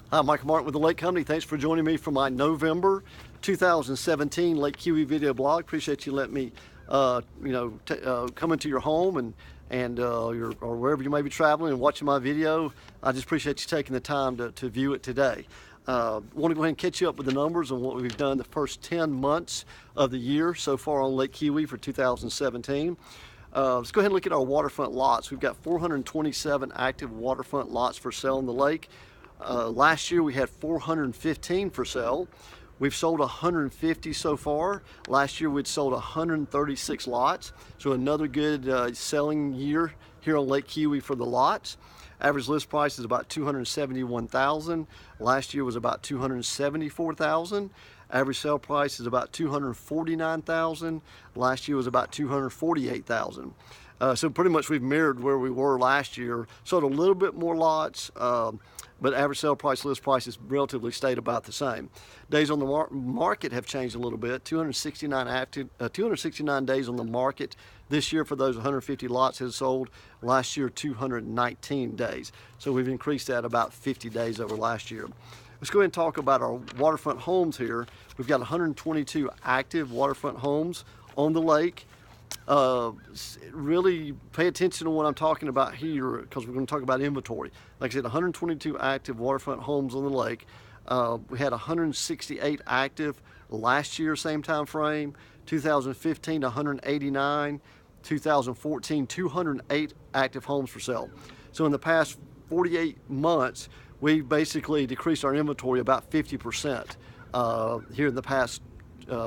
Hi, Michael Martin with the Lake Company. Thanks for joining me for my November 2017 Lake Keowee video blog. Appreciate you letting me, come into your home and or wherever you may be traveling and watching my video. I just appreciate you taking the time to view it today. Want to go ahead and catch you up with the numbers on what we've done the first 10 months of the year so far on Lake Keowee for 2017. Let's go ahead and look at our waterfront lots. We've got 427 active waterfront lots for sale on the lake. Last year we had 415 for sale. We've sold 150 so far. Last year we'd sold 136 lots. So another good selling year here on Lake Keowee for the lots. Average list price is about $271,000. Last year was about $274,000. Average sale price is about $249,000. Last year was about $248,000. So pretty much we've mirrored where we were last year. Sold a little bit more lots, but average sale price, list prices relatively stayed about the same. Days on the market have changed a little bit. 269 days on the market this year for those 150 lots has sold. Last year, 219 days. So we've increased that about 50 days over last year. Let's go ahead and talk about our waterfront homes here. We've got 122 active waterfront homes on the lake. Really pay attention to what I'm talking about here because we're going to talk about inventory. Like I said, 122 active waterfront homes on the lake. We had 168 active last year, same time frame. 2015, 189. 2014, 208 active homes for sale. So in the past 48 months, we've basically decreased our inventory about 50% here in the past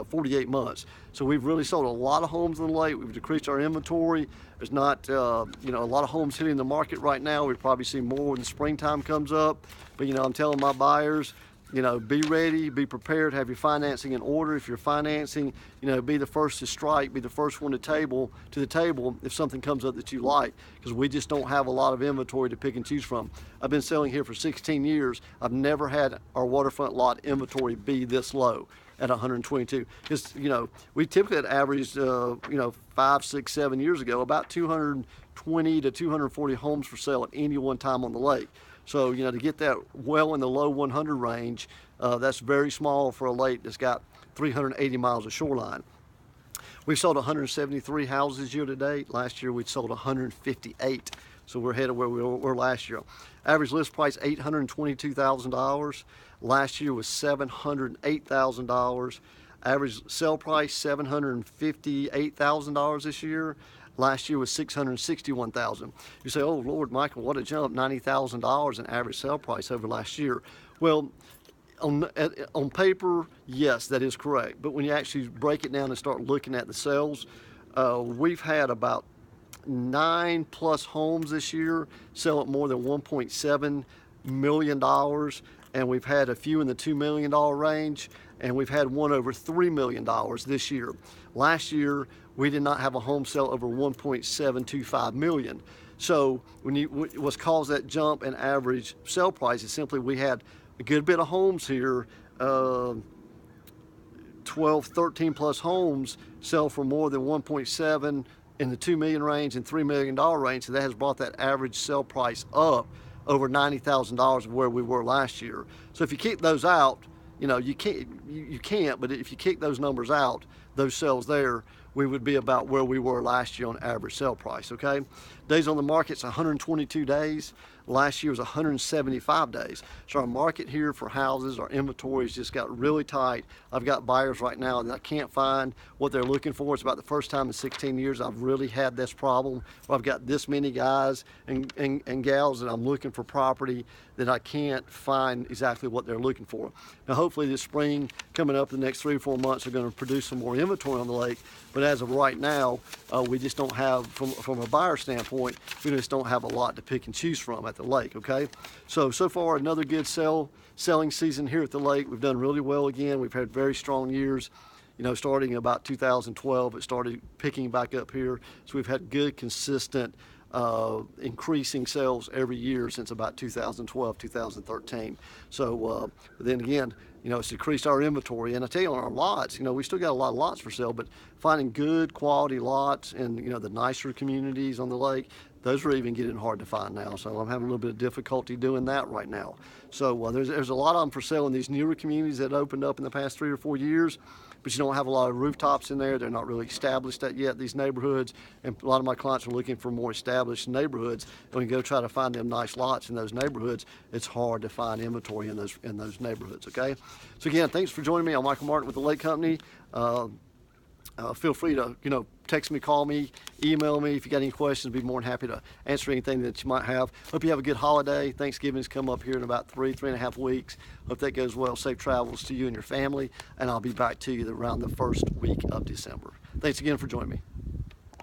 48 months. So we've really sold a lot of homes on the lake. We've decreased our inventory. There's not, a lot of homes hitting the market right now. We probably see more when the springtime comes up. But, I'm telling my buyers, be ready, be prepared, have your financing in order. If you're financing, be the first to strike, be the first one to the table if something comes up that you like, because we just don't have a lot of inventory to pick and choose from. I've been selling here for 16 years. I've never had our waterfront lot inventory be this low at 122. Because, we typically had averaged, 5, 6, 7 years ago, about 220 to 240 homes for sale at any one time on the lake. So, to get that well in the low 100 range, that's very small for a lake that's got 380 miles of shoreline. We've sold 173 houses year to date. Last year we'd sold 158. So we're ahead of where we were last year. Average list price $822,000. Last year was $708,000. Average sale price $758,000 this year. Last year was $661,000. You say, oh Lord, Michael, what a jump, $90,000 in average sale price over last year. Well, on paper, yes, that is correct. But when you actually break it down and start looking at the sales, we've had about 9+ homes this year sell at more than $1.7 million. And we've had a few in the $2 million range, and we've had one over $3 million this year. Last year, we did not have a home sale over $1.725 million. So what's caused that jump in average sale price is simply we had a good bit of homes here, 12, 13+ homes sell for more than 1.7 in the $2 million range and $3 million range. So that has brought that average sale price up over $90,000 of where we were last year. So if you kick those out, you can't, but if you kick those numbers out, those sales there, we would be about where we were last year on average sale price, okay? Days on the market's 122 days. Last year was 175 days. So our market here for houses, our inventory's just got really tight. I've got buyers right now that I can't find what they're looking for. It's about the first time in 16 years I've really had this problem where I've got this many guys and gals that I'm looking for property that I can't find exactly what they're looking for. Now hopefully this spring coming up, the next 3 or 4 months are going to produce some more inventory on the lake. But as of right now, we just don't have, from a buyer standpoint, we just don't have a lot to pick and choose from at the lake, okay? So far another good selling season here at the lake. We've done really well again. We've had very strong years. Starting about 2012, it started picking back up here. So we've had good, consistent, increasing sales every year since about 2012, 2013. So then again, You know, it's decreased our inventory. And I tell you, on our lots, you know, we still got a lot of lots for sale, but finding good quality lots in, you know, the nicer communities on the lake, those are even getting hard to find now. So I'm having a little bit of difficulty doing that right now. So there's a lot of them for sale in these newer communities that opened up in the past 3 or 4 years, but you don't have a lot of rooftops in there. They're not really established yet, these neighborhoods. And a lot of my clients are looking for more established neighborhoods. When you go try to find them nice lots in those neighborhoods, it's hard to find inventory in those neighborhoods, okay? So again, thanks for joining me. I'm Michael Martin with the Lake Company. Feel free to, you know, text me, call me, email me if you got any questions. I'd be more than happy to answer anything that you might have. Hope you have a good holiday. Thanksgiving's come up here in about 3.5 weeks. Hope that goes well. Safe travels to you and your family, and I'll be back to you around the first week of December. Thanks again for joining me.